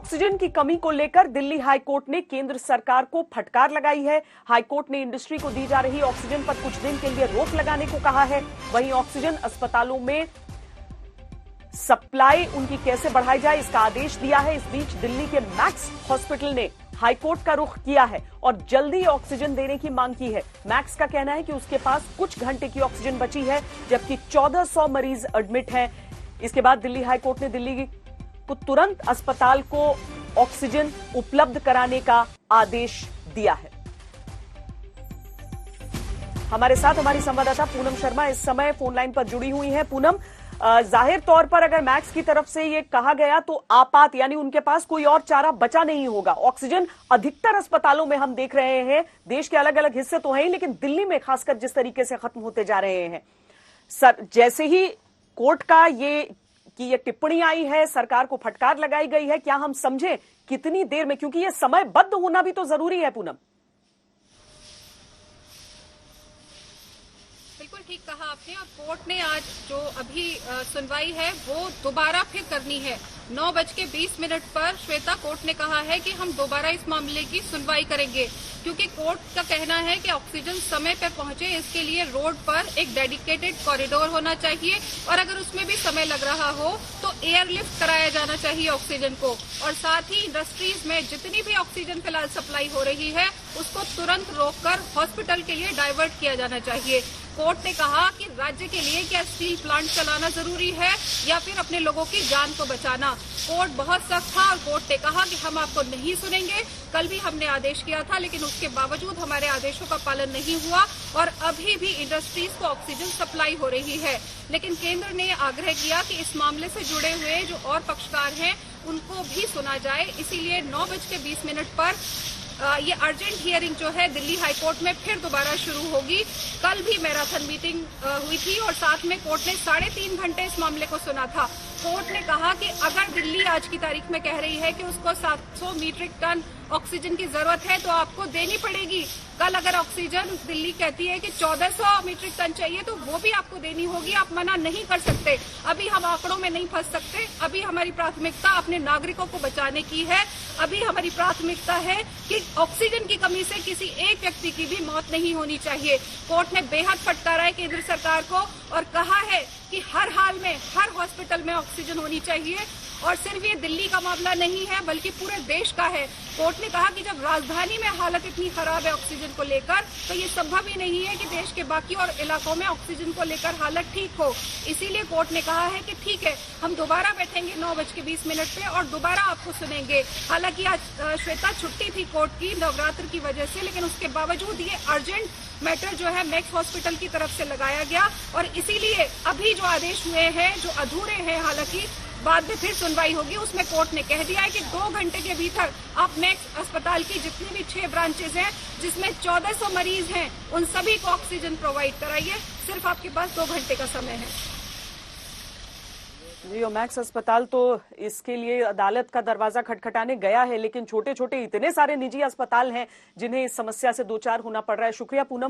Oxygen की कमी को लेकर दिल्ली हाईकोर्ट ने केंद्र सरकार को फटकार लगाई है। हाईकोर्ट ने इंडस्ट्री को दी जा रही ऑक्सीजन पर कुछ दिन के लिए रोक लगाने को कहा है। वहीं ऑक्सीजन अस्पतालों में सप्लाई उनकी कैसे बढ़ाई जाए, इसका आदेश दिया है। इस बीच दिल्ली के मैक्स हॉस्पिटल ने हाईकोर्ट का रुख किया है और जल्दी ऑक्सीजन देने की मांग की है। मैक्स का कहना है कि उसके पास कुछ घंटे की ऑक्सीजन बची है, जबकि 1400 मरीज एडमिट हैं। इसके बाद दिल्ली हाईकोर्ट ने दिल्ली को तुरंत अस्पताल को ऑक्सीजन उपलब्ध कराने का आदेश दिया है। हमारे साथ हमारी संवाददाता पूनम शर्मा इस समय फोन लाइन पर जुड़ी हुई है। पूनम, जाहिर तौर पर अगर मैक्स की तरफ से ये कहा गया तो आपात यानी उनके पास कोई और चारा बचा नहीं होगा। ऑक्सीजन अधिकतर अस्पतालों में हम देख रहे हैं, देश के अलग अलग हिस्से तो हैं ही, लेकिन दिल्ली में खासकर जिस तरीके से खत्म होते जा रहे हैं। जैसे ही कोर्ट का ये टिप्पणी आई है, सरकार को फटकार लगाई गई है, क्या हम समझे कितनी देर में, क्योंकि ये समयबद्ध होना भी तो जरूरी है पूनम। बिल्कुल ठीक कहा आपने। और कोर्ट ने आज जो अभी सुनवाई है वो दोबारा फिर करनी है। 9:20 पर श्वेता, कोर्ट ने कहा है कि हम दोबारा इस मामले की सुनवाई करेंगे, क्योंकि कोर्ट का कहना है कि ऑक्सीजन समय पर पहुंचे, इसके लिए रोड पर एक डेडिकेटेड कॉरिडोर होना चाहिए और अगर उसमें भी समय लग रहा हो तो एयरलिफ्ट कराया जाना चाहिए ऑक्सीजन को। और साथ ही इंडस्ट्रीज में जितनी भी ऑक्सीजन फिलहाल सप्लाई हो रही है उसको तुरंत रोककर हॉस्पिटल के लिए डाइवर्ट किया जाना चाहिए। कोर्ट ने कहा कि राज्य के लिए क्या स्टील प्लांट चलाना जरूरी है या फिर अपने लोगों की जान को बचाना। कोर्ट बहुत सख्त था और कोर्ट ने कहा कि हम आपको नहीं सुनेंगे। कल भी हमने आदेश किया था, लेकिन उसके बावजूद हमारे आदेशों का पालन नहीं हुआ और अभी भी इंडस्ट्रीज को ऑक्सीजन सप्लाई हो रही है। लेकिन केंद्र ने आग्रह किया कि इस मामले से जुड़े हुए जो और पक्षकार हैं उनको भी सुना जाए। इसीलिए 9:20 पर ये अर्जेंट हियरिंग जो है दिल्ली हाईकोर्ट में फिर दोबारा शुरू होगी। कल भी मैराथन मीटिंग हुई थी और साथ में कोर्ट ने 3.5 घंटे इस मामले को सुना था। कोर्ट ने कहा कि अगर दिल्ली आज की तारीख में कह रही है कि उसको 700 मीट्रिक टन ऑक्सीजन की जरूरत है तो आपको देनी पड़ेगी। कल अगर ऑक्सीजन दिल्ली कहती है कि 1400 मीट्रिक टन चाहिए तो वो भी आपको देनी होगी, आप मना नहीं कर सकते। अभी हम आंकड़ों में नहीं फंस सकते। अभी हमारी प्राथमिकता अपने नागरिकों को बचाने की है। अभी हमारी प्राथमिकता है कि ऑक्सीजन की कमी से किसी एक व्यक्ति की भी मौत नहीं होनी चाहिए। कोर्ट ने बेहद फटकारा है केंद्र सरकार को और कहा है कि हर हाल में हर हॉस्पिटल में ऑक्सीजन होनी चाहिए। और सिर्फ ये दिल्ली का मामला नहीं है बल्कि पूरे देश का है। कोर्ट ने कहा कि जब राजधानी में हालत इतनी खराब है ऑक्सीजन को लेकर, तो ये संभव ही नहीं है कि देश के बाकी और इलाकों में ऑक्सीजन को लेकर हालत ठीक हो। इसीलिए कोर्ट ने कहा है कि ठीक है, हम दोबारा बैठेंगे 9:20 पे और दोबारा आपको सुनेंगे। हालांकि आज श्वेता छुट्टी थी कोर्ट की नवरात्र की वजह से, लेकिन उसके बावजूद ये अर्जेंट मैटर जो है मैक्स हॉस्पिटल की तरफ से लगाया गया और इसीलिए अभी जो आदेश हुए हैं जो अधूरे हैं, हालांकि बाद में फिर सुनवाई होगी, उसमें कोर्ट ने कह दिया है कि 2 घंटे के भीतर आप मैक्स अस्पताल की जितनी भी 6 ब्रांचेज हैं जिसमें 1400 मरीज हैं उन सभी को ऑक्सीजन प्रोवाइड कराइए। सिर्फ आपके पास 2 घंटे का समय है। जी, मैक्स अस्पताल तो इसके लिए अदालत का दरवाजा खटखटाने गया है, लेकिन छोटे छोटे इतने सारे निजी अस्पताल हैं जिन्हें इस समस्या से दो चार होना पड़ रहा है। शुक्रिया पूनम।